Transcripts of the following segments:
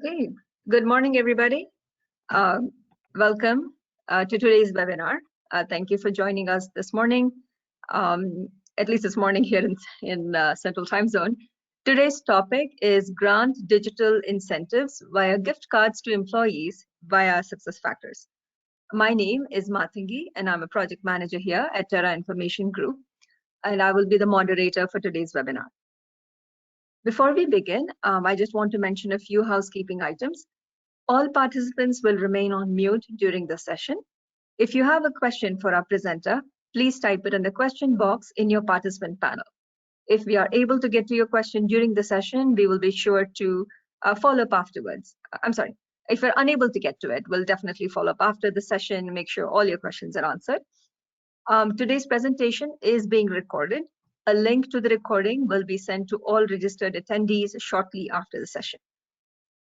Okay, good morning, everybody. Welcome to today's webinar. Thank you for joining us this morning, at least this morning here in Central Time Zone. Today's topic is grant digital incentives via gift cards to employees via SuccessFactors. My name is Matangi, and I'm a project manager here at Terra Information Group, and I will be the moderator for today's webinar. Before we begin, I just want to mention a few housekeeping items. All participants will remain on mute during the session. If you have a question for our presenter, please type it in the question box in your participant panel. If we are able to get to your question during the session, we will be sure to follow up afterwards. I'm sorry, if we're unable to get to it, we'll definitely follow up after the session, make sure all your questions are answered. Today's presentation is being recorded. A link to the recording will be sent to all registered attendees shortly after the session.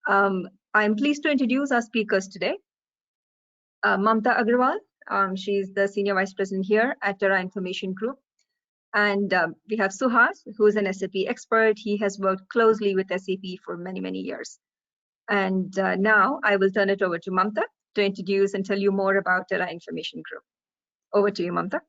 I'm pleased to introduce our speakers today. Mamta Agrawal, she's the Senior Vice President here at Terra Information Group. And we have Suhas, who is an SAP expert. He has worked closely with SAP for many, many years. And now I will turn it over to Mamta to introduce and tell you more about Terra Information Group. Over to you, Mamta.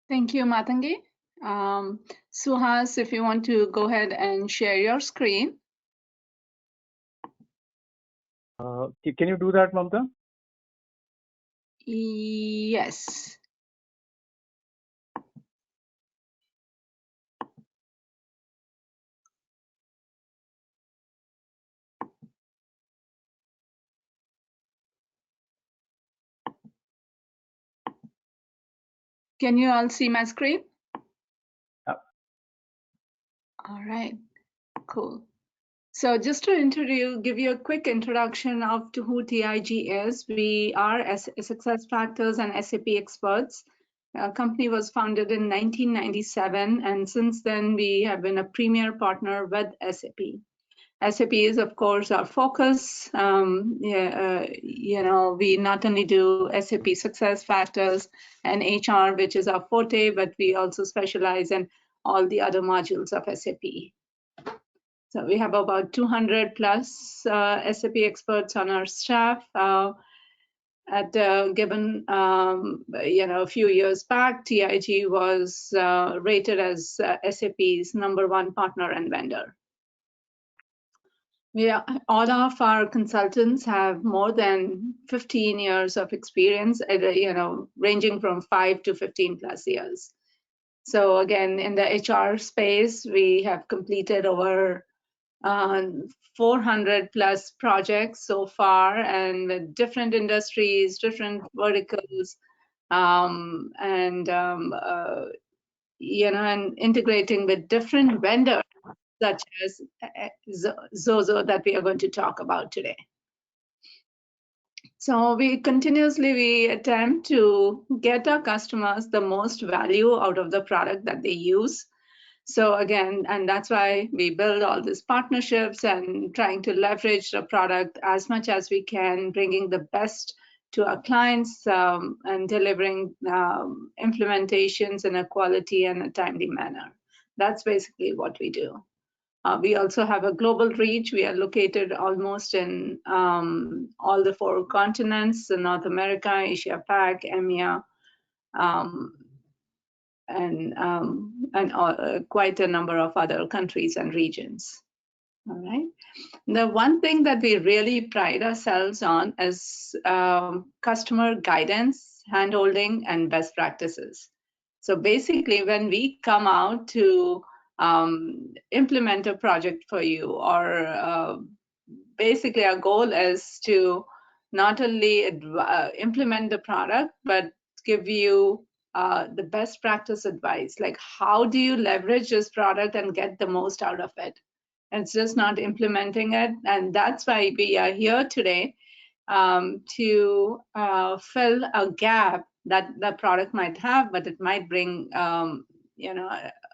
Thank you, Matangi. Suhas, if you want to go ahead and share your screen. Can you do that, Mamta? Yes. Can you all see my screen? Yep. All right, cool. So just to give you a quick introduction of to who TIG is, we are SuccessFactors and SAP experts. Our company was founded in 1997, and since then we have been a premier partner with SAP. SAP is, of course, our focus. We not only do SAP SuccessFactors and HR, which is our forte, but we also specialize in all the other modules of SAP. So we have about 200 plus SAP experts on our staff. At given a few years back, TIG was rated as SAP's #1 partner and vendor. All of our consultants have more than 15 years of experience, ranging from 5 to 15 plus years. So again, in the HR space, we have completed over 400 plus projects so far, and with different industries, different verticals, and integrating with different vendors, such as Xoxoday that we are going to talk about today. So we continuously attempt to get our customers the most value out of the product that they use. So again, and that's why we build all these partnerships and trying to leverage the product as much as we can, bringing the best to our clients and delivering implementations in a quality and a timely manner. That's basically what we do. We also have a global reach. We are located almost in all the 4 continents, in North America, Asia Pac, EMEA, and quite a number of other countries and regions. All right. The one thing that we really pride ourselves on is customer guidance, handholding, and best practices. So basically, when we come out to implement a project for you, or basically our goal is to not only implement the product, but give you the best practice advice, like how do you leverage this product and get the most out of it. It's just not implementing it, and that's why we are here today to fill a gap that the product might have, but it might bring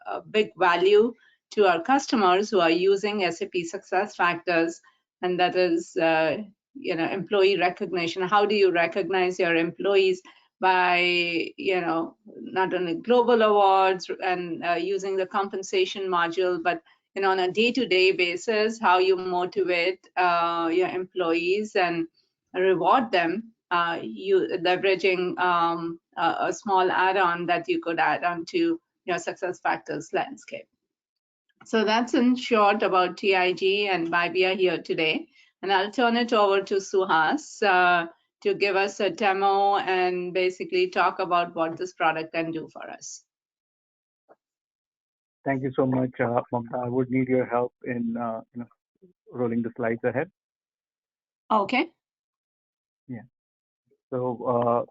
a big value to our customers who are using SAP SuccessFactors, and that is employee recognition. How do you recognize your employees by not only global awards and using the compensation module, but on a day-to-day basis, how you motivate your employees and reward them, you leveraging a small add-on that you could add on to your SuccessFactors landscape. So that's in short about TIG and why we are here today. And I'll turn it over to Suhas to give us a demo and basically talk about what this product can do for us. Thank you so much, Mamta. I would need your help in rolling the slides ahead. Okay. Yeah. So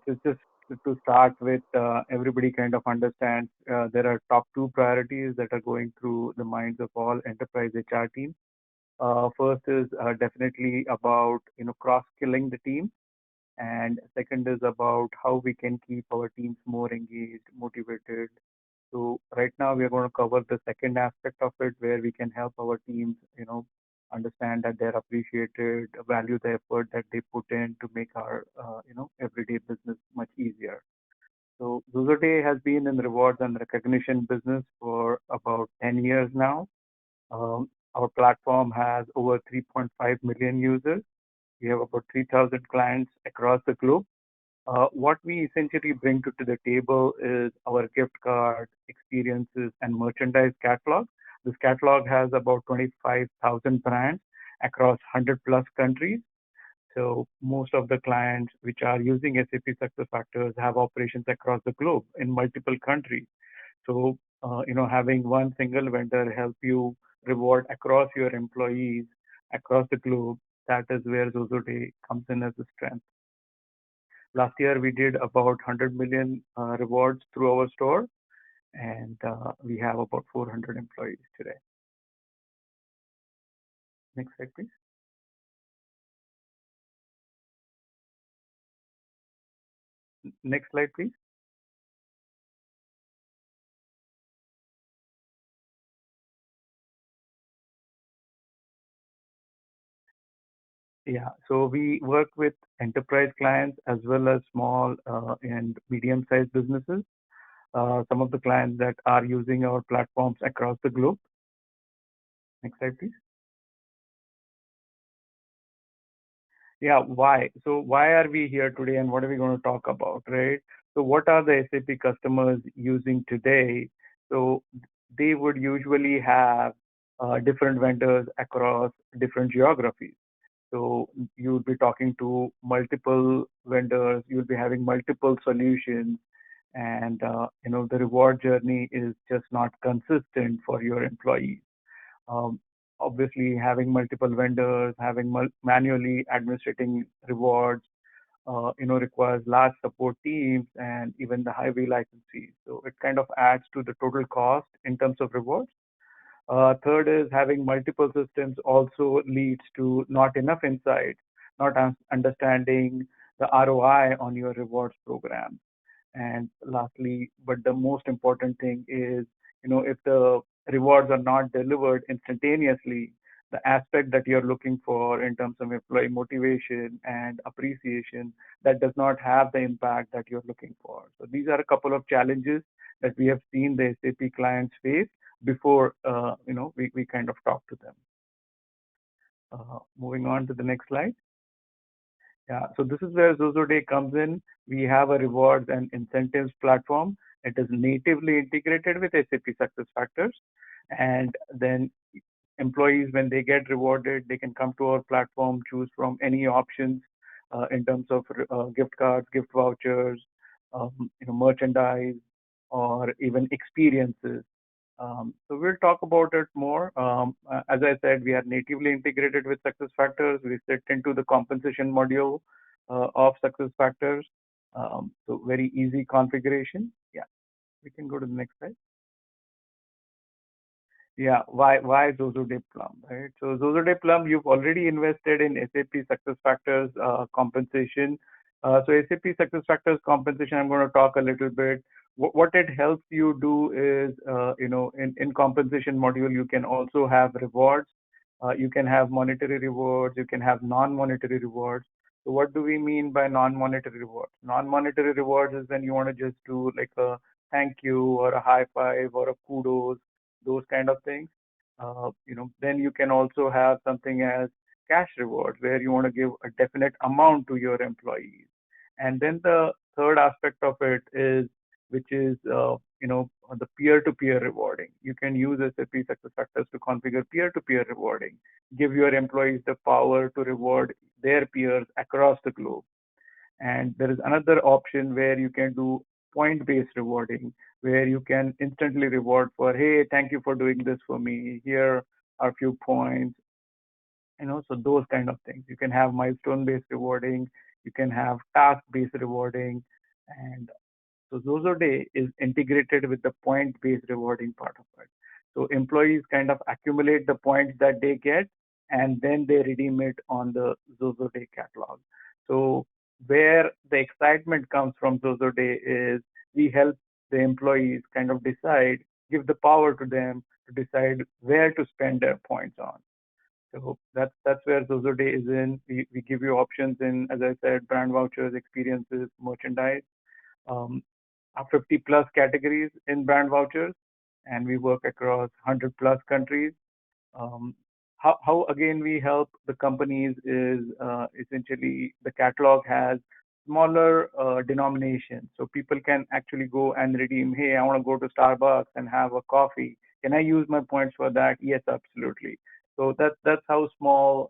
just to start with, everybody kind of understands there are top two priorities that are going through the minds of all enterprise HR teams. First is definitely about cross-skilling the team, and second is about how we can keep our teams more engaged, motivated. So right now we are going to cover the second aspect of it, where we can help our teams, understand that they're appreciated, value the effort that they put in to make our, everyday business much easier. So Xoxoday has been in the rewards and recognition business for about 10 years now. Our platform has over 3.5 million users. We have about 3,000 clients across the globe. What we essentially bring to the table is our gift card, experiences, and merchandise catalog. This catalog has about 25,000 brands across 100 plus countries. So most of the clients which are using SAP SuccessFactors have operations across the globe in multiple countries. So having one single vendor help you reward across your employees across the globe, that is where Xoxoday comes in as a strength. Last year, we did about 100 million rewards through our store, and we have about 400 employees today. Next slide, please. Next slide, please. Yeah, so we work with enterprise clients as well as small and medium-sized businesses. Some of the clients that are using our platforms across the globe. Next slide, please. Yeah, why? So why are we here today and what are we going to talk about, right? So what are the SAP customers using today? So they would usually have different vendors across different geographies. So you would be talking to multiple vendors, you'll be having multiple solutions, and the reward journey is just not consistent for your employees. Obviously, having multiple vendors, having manually administrating rewards, requires large support teams and even the highway license fees. So it kind of adds to the total cost in terms of rewards. Third is having multiple systems also leads to not enough insight, not understanding the ROI on your rewards program. And lastly, but the most important thing is, if the rewards are not delivered instantaneously, the aspect that you're looking for in terms of employee motivation and appreciation, that does not have the impact that you're looking for. So these are a couple of challenges that we have seen the SAP clients face before we kind of talk to them. Moving on to the next slide. Yeah, so this is where Xoxoday comes in. We have a rewards and incentives platform. It is natively integrated with SAP SuccessFactors, and then employees, when they get rewarded, they can come to our platform, choose from any options in terms of gift cards, gift vouchers, merchandise, or even experiences. So we'll talk about it more. As I said, we are natively integrated with SuccessFactors. We sit into the compensation module of SuccessFactors. So very easy configuration. Yeah, we can go to the next slide. Yeah, why Xoxoday Plum, right? So Xoxoday Plum, you've already invested in SAP SuccessFactors compensation. So SAP SuccessFactors compensation, I'm going to talk a little bit. What it helps you do is, in compensation module, you can also have rewards. You can have monetary rewards. You can have non-monetary rewards. So what do we mean by non-monetary rewards? Non-monetary rewards is when you want to just do like a thank you or a high five or a kudos, those kind of things. Then you can also have something as cash rewards, where you want to give a definite amount to your employees. And then the third aspect of it is, which is, the peer-to-peer rewarding. You can use SAP SuccessFactors to configure peer-to-peer rewarding, give your employees the power to reward their peers across the globe. And there is another option where you can do point-based rewarding, where you can instantly reward for, hey, thank you for doing this for me. Here are a few points. So those kind of things. You can have milestone-based rewarding. You can have task-based rewarding. And so Xoxoday is integrated with the point-based rewarding part of it. So employees kind of accumulate the points that they get, and then they redeem it on the Xoxoday catalog. So where the excitement comes from Xoxoday is we help the employees kind of decide, give the power to them to decide where to spend their points on. So that's where Xoxoday is in. We give you options in, as I said, brand vouchers, experiences, merchandise. 50 plus categories in brand vouchers, and we work across 100 plus countries. How again we help the companies is essentially the catalog has smaller denominations, so people can actually go and redeem. Hey, I want to go to Starbucks and have a coffee. Can I use my points for that? Yes, absolutely. So that's how small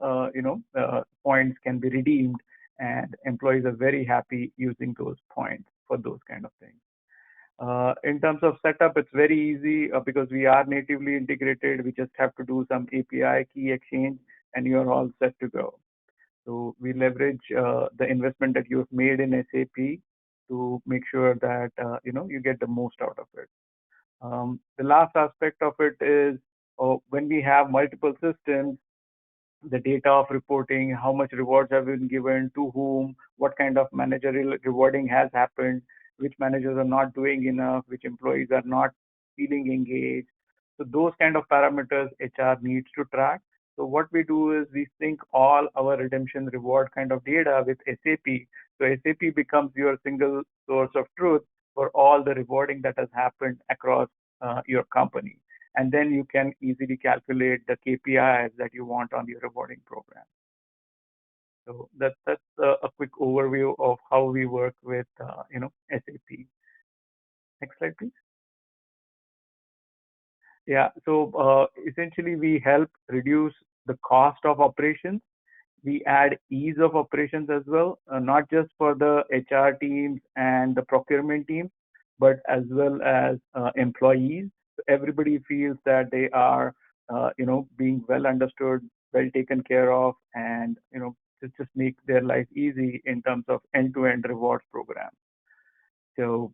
points can be redeemed, and employees are very happy using those points for those kind of things. In terms of setup, it's very easy because we are natively integrated. We just have to do some API key exchange, and you're all set to go. So we leverage the investment that you've made in SAP to make sure that you get the most out of it. The last aspect of it is when we have multiple systems, the data of reporting, how much rewards have been given, to whom, what kind of managerial rewarding has happened, which managers are not doing enough, which employees are not feeling engaged. So those kind of parameters HR needs to track. So what we do is we sync all our redemption reward kind of data with SAP. So SAP becomes your single source of truth for all the rewarding that has happened across your company. And then you can easily calculate the KPIs that you want on your rewarding program. So that's a quick overview of how we work with SAP. Next slide, please. Yeah. So essentially, we help reduce the cost of operations. We add ease of operations as well, not just for the HR teams and the procurement teams, but as well as employees. So everybody feels that they are, being well understood, well taken care of, and just make their life easy in terms of end-to-end rewards program. So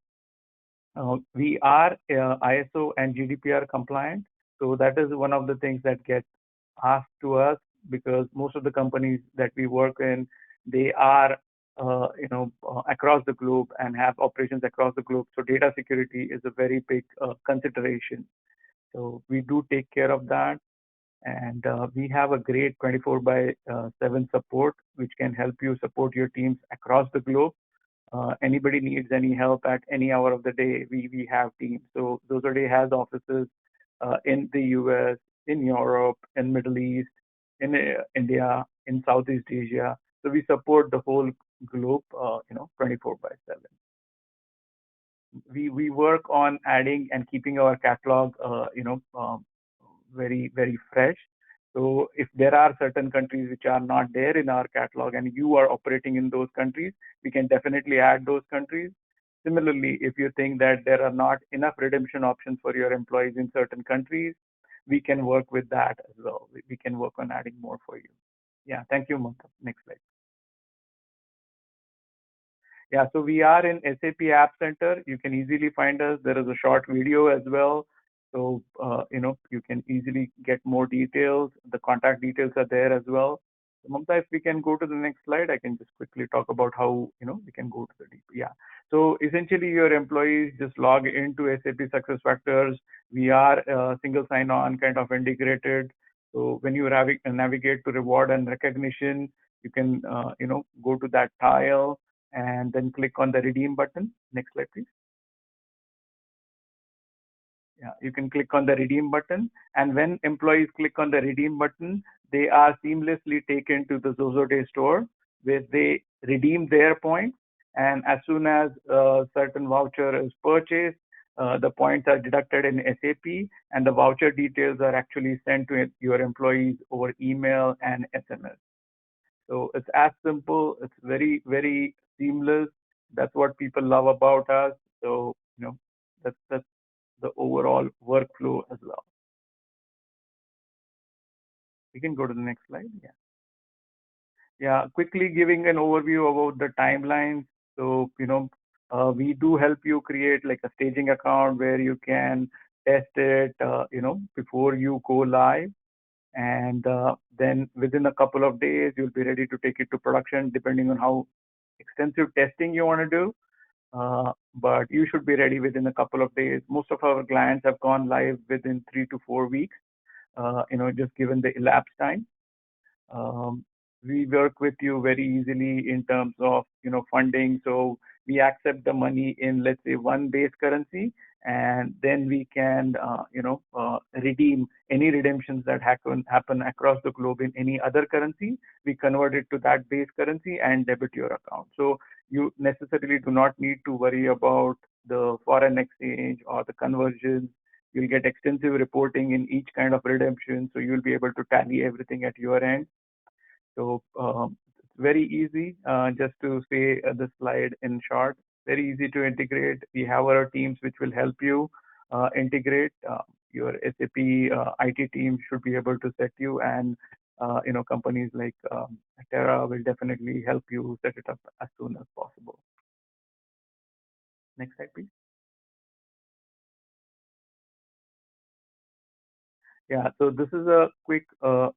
we are ISO and GDPR compliant. So that is one of the things that gets asked to us, because most of the companies that we work in, they are across the globe and have operations across the globe. So data security is a very big consideration. So we do take care of that. And we have a great 24/7 support, which can help you support your teams across the globe. Anybody needs any help at any hour of the day, we have teams. So Xoxoday has offices in the US, in Europe, in Middle East, in India, in Southeast Asia. So we support the whole globe, 24/7. We work on adding and keeping our catalog, very, very fresh. So if there are certain countries which are not there in our catalog and you are operating in those countries, we can definitely add those countries. Similarly, if you think that there are not enough redemption options for your employees in certain countries, we can work with that as well. We can work on adding more for you. Yeah, thank you, Mamta. Next slide. Yeah, so we are in SAP App Center. You can easily find us. There is a short video as well. So, you can easily get more details. The contact details are there as well. So, Mamta, if we can go to the next slide, I can just quickly talk about how, we can go to the deep. Yeah. So essentially your employees just log into SAP SuccessFactors. We are single sign-on kind of integrated. So when you navigate to reward and recognition, you can, go to that tile and then click on the redeem button. Next slide, please. Yeah, you can click on the redeem button, and when employees click on the redeem button, they are seamlessly taken to the Xoxoday store where they redeem their points. And as soon as a certain voucher is purchased, the points are deducted in SAP, and the voucher details are actually sent to your employees over email and SMS. So it's as simple. It's very, very seamless. That's what people love about us. So, that's the overall workflow as well. We can go to the next slide. Yeah. Yeah. Quickly giving an overview about the timelines. So, we do help you create like a staging account where you can test it, before you go live. And then within a couple of days, you'll be ready to take it to production, depending on how extensive testing you want to do. But you should be ready within a couple of days. Most of our clients have gone live within 3 to 4 weeks, just given the elapsed time. We work with you very easily in terms of, funding. So we accept the money in, let's say, one base currency, and then we can, redeem any redemptions that happen across the globe in any other currency. We convert it to that base currency and debit your account. So you necessarily do not need to worry about the foreign exchange or the conversions. You'll get extensive reporting in each kind of redemption, so you'll be able to tally everything at your end. So it's very easy. Just to say the slide in short, very easy to integrate. We have our teams which will help you integrate. Your SAP IT team should be able to set you, and companies like Terra will definitely help you set it up as soon as possible. Next slide, please. Yeah, so this is a quick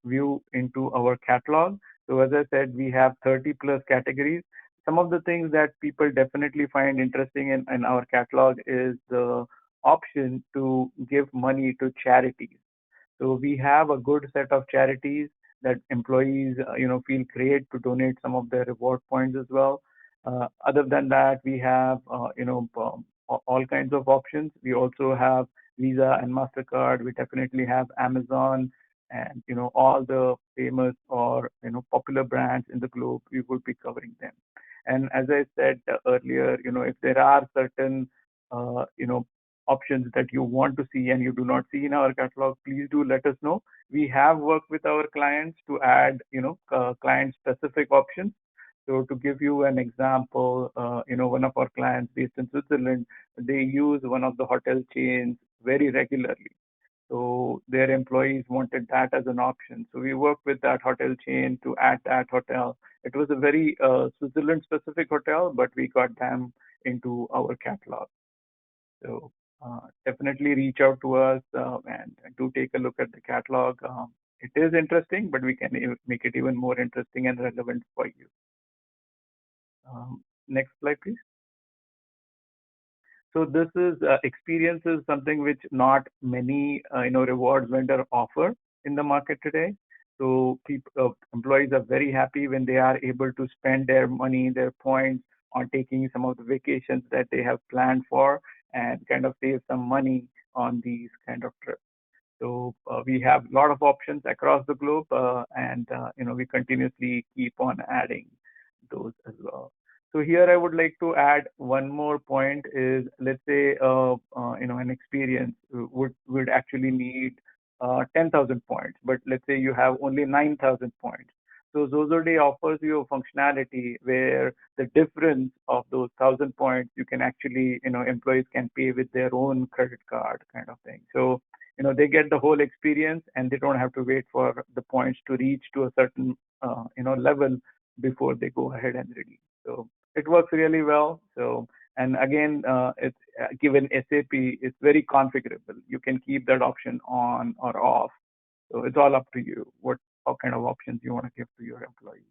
view into our catalog. So as I said, we have 30 plus categories. Some of the things that people definitely find interesting in our catalog is the option to give money to charities. So we have a good set of charities that employees, feel great to donate some of their reward points as well. Other than that, we have, all kinds of options. We also have Visa and MasterCard. We definitely have Amazon, and all the famous or popular brands in the globe. We would be covering them. And as I said earlier, if there are certain options that you want to see and you do not see in our catalog, please do let us know. We have worked with our clients to add, client-specific options. So to give you an example, one of our clients based in Switzerland, they use one of the hotel chains very regularly. So their employees wanted that as an option. So we worked with that hotel chain to add that hotel. It was a very Switzerland-specific hotel, but we got them into our catalog. So definitely reach out to us and do take a look at the catalog. It is interesting, but we can make it even more interesting and relevant for you. Next slide, please. So this is experience is something which not many rewards vendor offer in the market today. So employees are very happy when they are able to spend their money, their points on taking some of the vacations that they have planned for, and kind of save some money on these kind of trips. So we have a lot of options across the globe, and we continuously keep on adding those as well. So here I would like to add one more point is, let's say an experience would actually need 10,000 points, but let's say you have only 9,000 points. So Xoxoday offers you a functionality where the difference of those 1,000 points, you can actually, employees can pay with their own credit card kind of thing. So, they get the whole experience and they don't have to wait for the points to reach to a certain, level before they go ahead and redeem. So it works really well. So, and again, it's given SAP, it's very configurable. You can keep that option on or off. So it's all up to you how kind of options you want to give to your employees.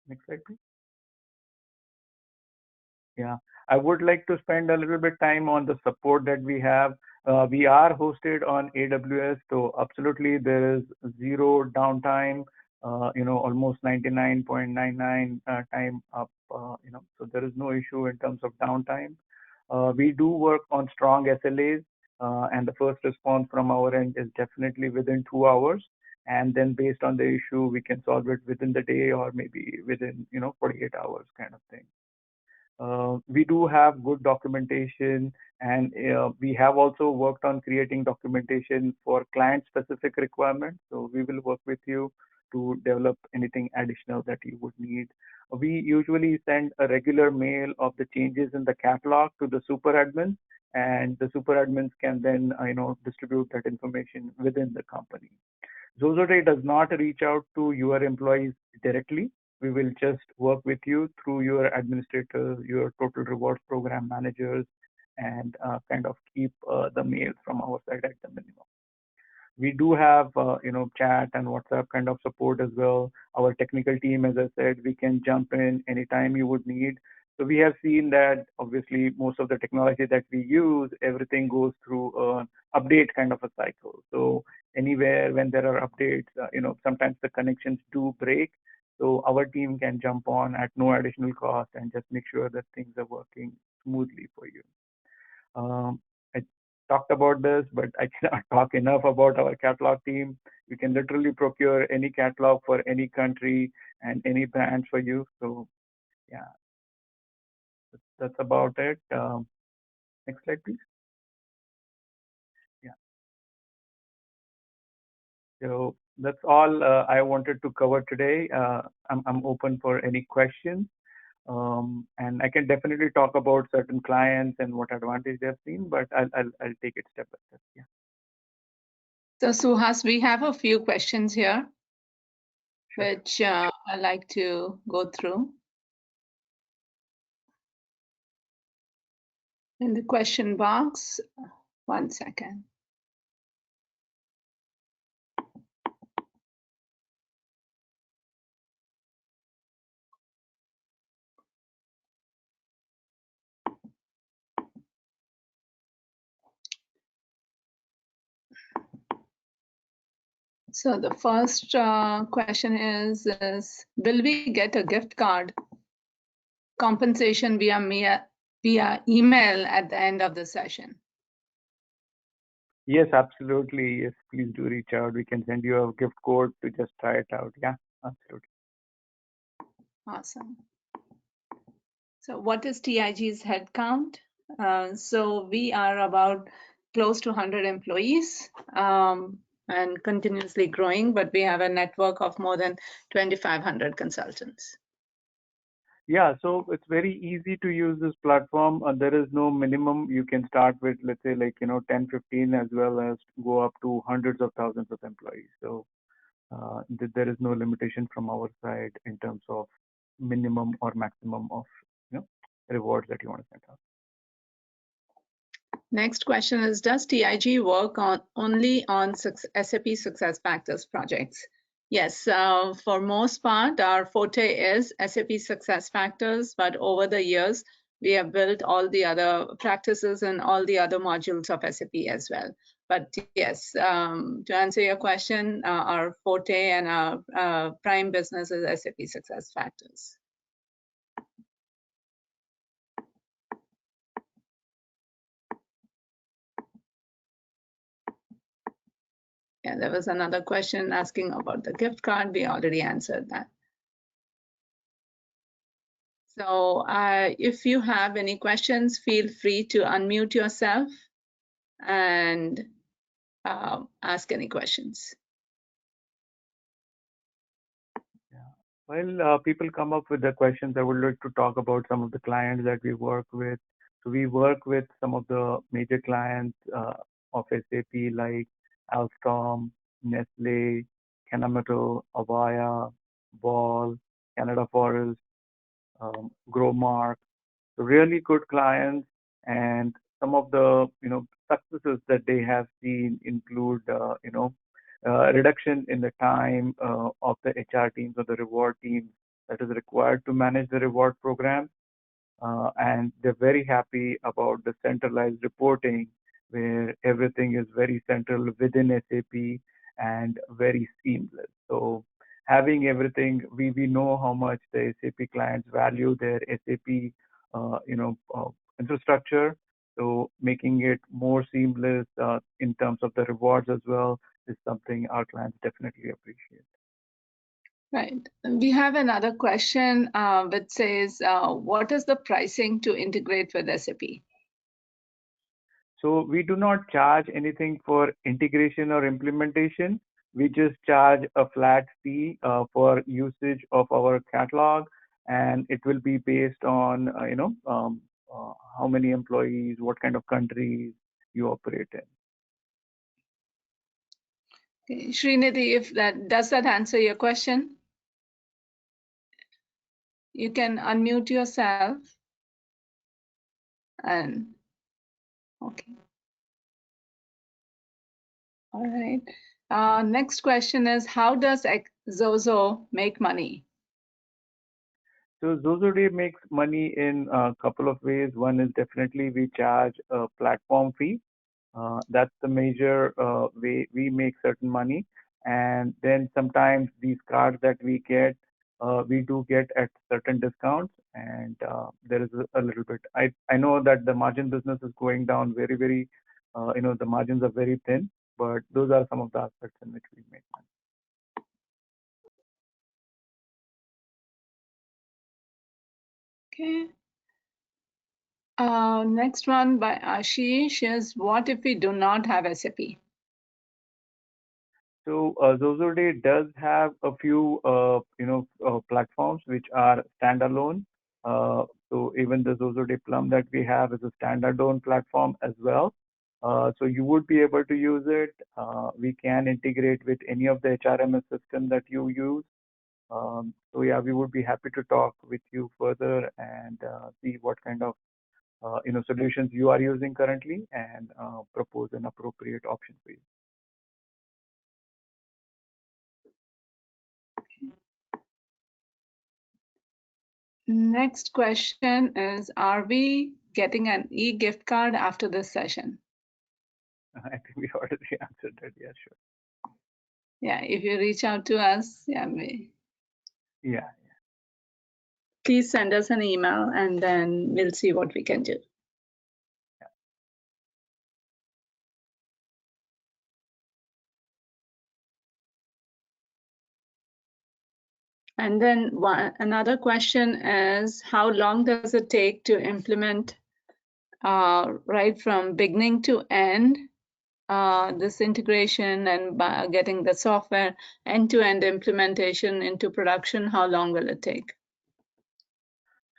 Next slide, please. Yeah, I would like to spend a little bit time on the support that we have. We are hosted on AWS, so absolutely there is zero downtime. Almost 99.99 time up. So there is no issue in terms of downtime. We do work on strong SLAs. and the first response from our end is definitely within 2 hours. And then based on the issue, we can solve it within the day or maybe within 48 hours kind of thing. We do have good documentation, and we have also worked on creating documentation for client-specific requirements. So we will work with you to develop anything additional that you would need. We usually send a regular mail of the changes in the catalog to the super admins, and the super admins can then distribute that information within the company. Xoxoday does not reach out to your employees directly. We will just work with you through your administrators, your total rewards program managers, and kind of keep the mail from our side at the minimum. We do have chat and WhatsApp kind of support as well. Our technical team, as I said, we can jump in anytime you would need. So we have seen that obviously most of the technology that we use, everything goes through an update kind of a cycle. So anywhere when there are updates, sometimes the connections do break. So our team can jump on at no additional cost and just make sure that things are working smoothly for you. I talked about this, but I cannot talk enough about our catalog team. We can literally procure any catalog for any country and any brand for you. So yeah, that's about it. Next slide, please. Yeah. So that's all I wanted to cover today. I'm open for any questions. And I can definitely talk about certain clients and what advantage they've seen, but I'll take it step by step. Yeah. So Suhas, we have a few questions here, Sure. which I'd like to go through. In the question box, 1 second. So the first question is, will we get a gift card compensation via email at the end of the session? Yes, absolutely. Yes, please do reach out. We can send you a gift code to just try it out. Yeah, absolutely. Awesome. So what is TIG's headcount? So we are about close to 100 employees and continuously growing, but we have a network of more than 2,500 consultants. Yeah, so it's very easy to use this platform. There is no minimum. You can start with, let's say, 10, 15, as well as go up to hundreds of thousands of employees. So there is no limitation from our side in terms of minimum or maximum of rewards that you want to send out. Next question is, does TIG work only on SAP SuccessFactors projects? Yes, for most part, our forte is SAP SuccessFactors, but over the years, we have built all the other practices and all the other modules of SAP as well. But yes, to answer your question, our forte and our prime business is SAP SuccessFactors. Yeah, there was another question asking about the gift card. We already answered that. So if you have any questions, feel free to unmute yourself and ask any questions. Yeah. Well, people come up with the questions. I would like to talk about some of the clients that we work with. So we work with some of the major clients of SAP like Alstom, Nestle, Kennametal, Avaya, Ball, Canada Forest, Growmark. So really good clients, and some of the successes that they have seen include reduction in the time of the HR teams or the reward teams that is required to manage the reward program. And they're very happy about the centralized reporting where everything is very central within SAP and very seamless. So having everything, we know how much the SAP clients value their SAP infrastructure. So making it more seamless in terms of the rewards as well is something our clients definitely appreciate. Right. We have another question which says, what is the pricing to integrate with SAP? So we do not charge anything for integration or implementation. We just charge a flat fee for usage of our catalog, and it will be based on how many employees, what kind of countries you operate in. Okay. Srinidhi, if does that answer your question? You can unmute yourself. And okay. All right. Next question is, how does Xoxo make money? So Xoxoday makes money in a couple of ways. One is definitely we charge a platform fee. That's the major way we make certain money. And then sometimes these cards that we get, we do get at certain discounts. And there is a little bit. I know that the margin business is going down very, the margins are very thin, but those are some of the aspects in which we make money. Okay. Next one by Ashish is, what if we do not have SAP? So Xoxoday does have a few platforms which are standalone. So even the Xoxoday Plum that we have is a standalone platform as well. So you would be able to use it. We can integrate with any of the HRMS system that you use. So yeah, we would be happy to talk with you further and see what kind of solutions you are using currently and propose an appropriate option for you. Next question is, are we getting an e-gift card after this session? I think we already answered that. Yeah, sure. Yeah, if you reach out to us, Yeah. please send us an email and then we'll see what we can do. And then another question is, how long does it take to implement right from beginning to end this integration and getting the software end-to-end implementation into production? How long will it take?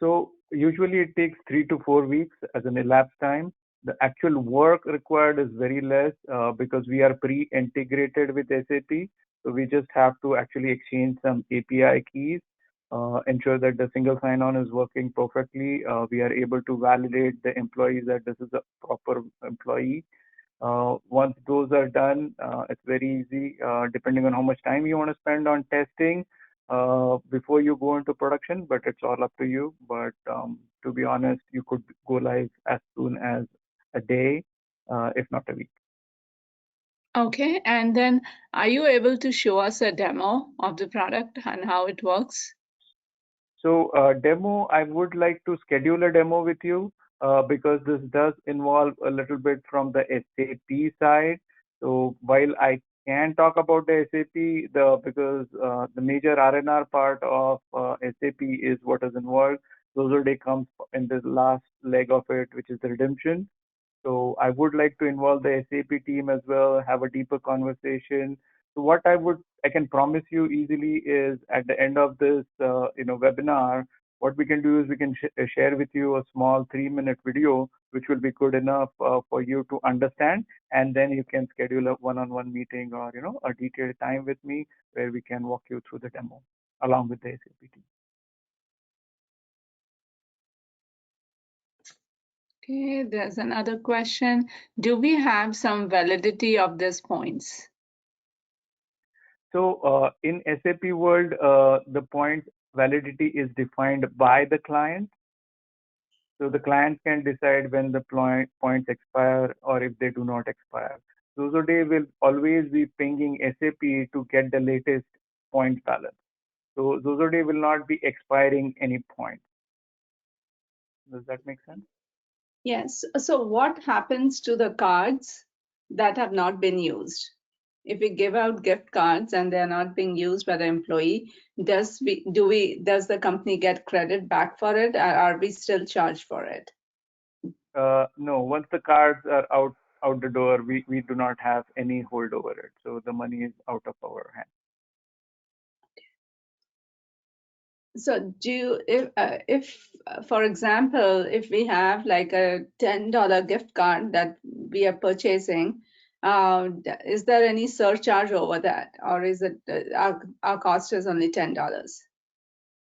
So usually it takes 3 to 4 weeks as an elapsed time. The actual work required is very less because we are pre-integrated with SAP. So we just have to actually exchange some API keys, ensure that the single sign-on is working perfectly. We are able to validate the employees that this is a proper employee. Once those are done, it's very easy, depending on how much time you want to spend on testing before you go into production, but it's all up to you. But to be honest, you could go live as soon as a day, if not a week. Okay, and then are you able to show us a demo of the product and how it works? So demo, I would like to schedule a demo with you because this does involve a little bit from the SAP side. So while I can talk about the SAP, because the major R&R part of SAP is what is involved. Xoxoday comes in the last leg of it, which is the redemption. So I would like to involve the SAP team as well, have a deeper conversation. So what I can promise you easily is at the end of this, webinar, what we can do is we can share with you a small 3-minute video, which will be good enough for you to understand, and then you can schedule a one-on-one meeting or a detailed time with me where we can walk you through the demo along with the SAP team. Okay, there's another question. Do we have some validity of these points? So in SAP world, the point validity is defined by the client. So the client can decide when the points expire or if they do not expire. Xoxoday will always be pinging SAP to get the latest point balance. So Xoxoday will not be expiring any points. Does that make sense? Yes. So what happens to the cards that have not been used? If we give out gift cards and they're not being used by the employee, does the company get credit back for it, or are we still charged for it? No, once the cards are out the door, we do not have any hold over it. So the money is out of our hands. So if for example, if we have like a $10 gift card that we are purchasing, is there any surcharge over that, or is it our cost is only $10?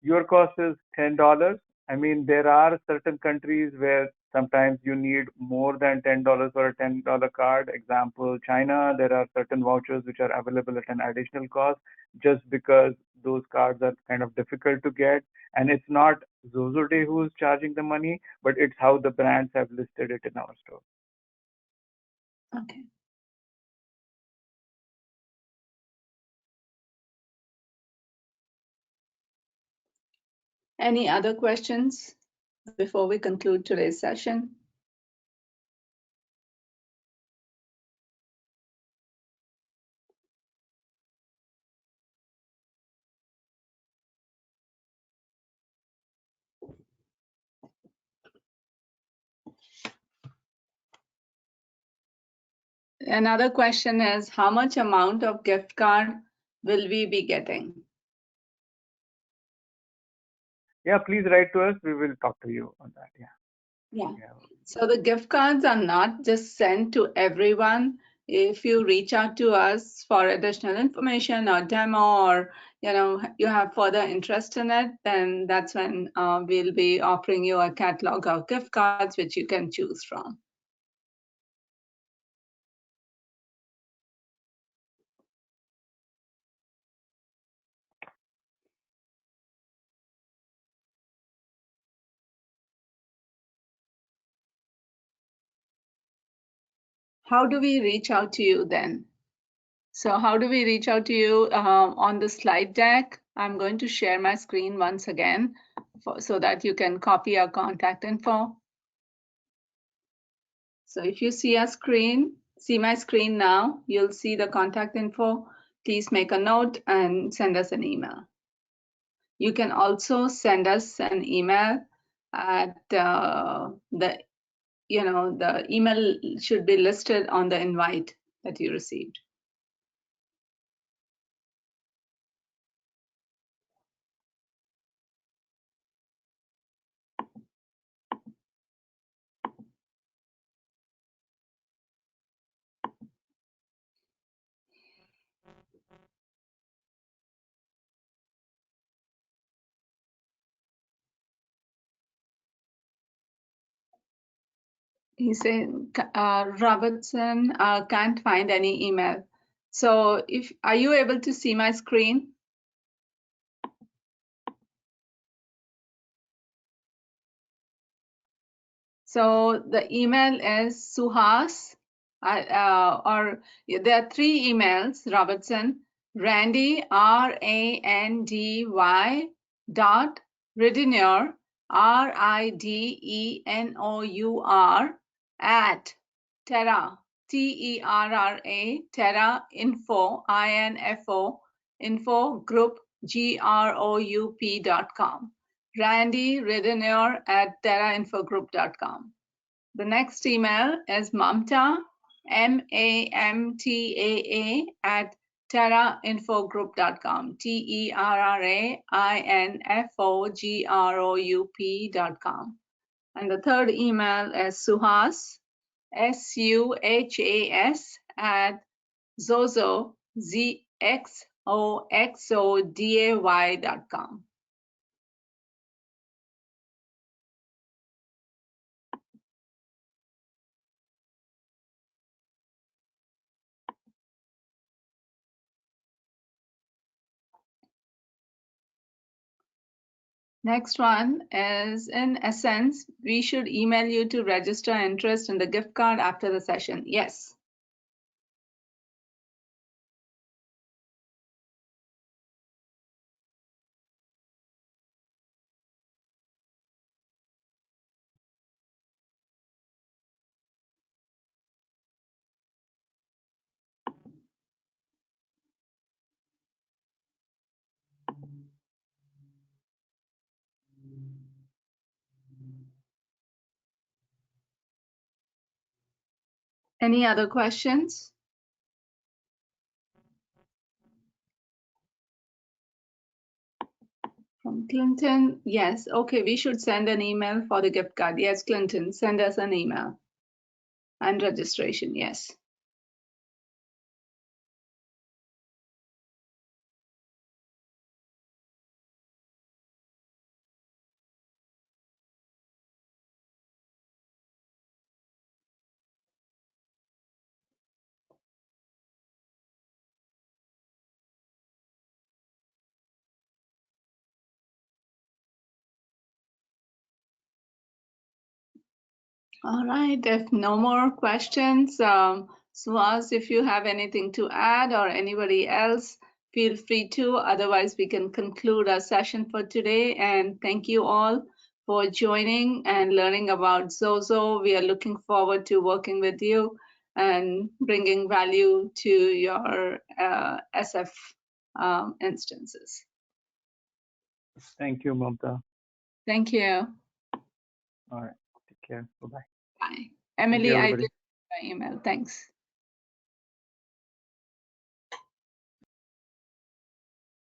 Your cost is $10. I mean, there are certain countries where sometimes you need more than $10 for a $10 card. Example, China, there are certain vouchers which are available at an additional cost just because those cards are kind of difficult to get. And it's not Xoxoday who's charging the money, but it's how the brands have listed it in our store. Okay. Any other questions before we conclude today's session? Another question is, how much amount of gift card will we be getting? Yeah, please write to us. We will talk to you on that. Yeah. So the gift cards are not just sent to everyone. If you reach out to us for additional information or demo, or you have further interest in it, then that's when we'll be offering you a catalog of gift cards which you can choose from. How do we reach out to you then? So how do we reach out to you? On the slide deck, I'm going to share my screen once again so that you can copy our contact info. So if you see my screen now, you'll see the contact info. Please make a note and send us an email. You can also send us an email at the email should be listed on the invite that you received. He said, Robertson can't find any email. So are you able to see my screen? So the email is Suhas, or there are three emails, Robertson, Randy, RANDY Ridenour, RIDENOUR at Terra, TERRA, Terra Info, Info Group, GROUP.com. Randy Ridenour at terrainfogroup.com. The next email is Mamta, MAMTAA at terrainfogroup.com, TERRAINFOGROUP.com. And the third email is Suhas, SUHAS at Xoxo, ZXOXODAY.com. Next one is, in essence, we should email you to register interest in the gift card after the session. Yes. Any other questions? From Clinton, yes. Okay, we should send an email for the gift card. Yes, Clinton, send us an email. And registration, yes. All right, if no more questions, Suhas, if you have anything to add or anybody else, feel free to. Otherwise, we can conclude our session for today. And thank you all for joining and learning about Xoxo. We are looking forward to working with you and bringing value to your SF instances. Thank you, Mamta. Thank you. All right. Take care. Bye-bye. Bye. Emily, you, I everybody. did my email. Thanks.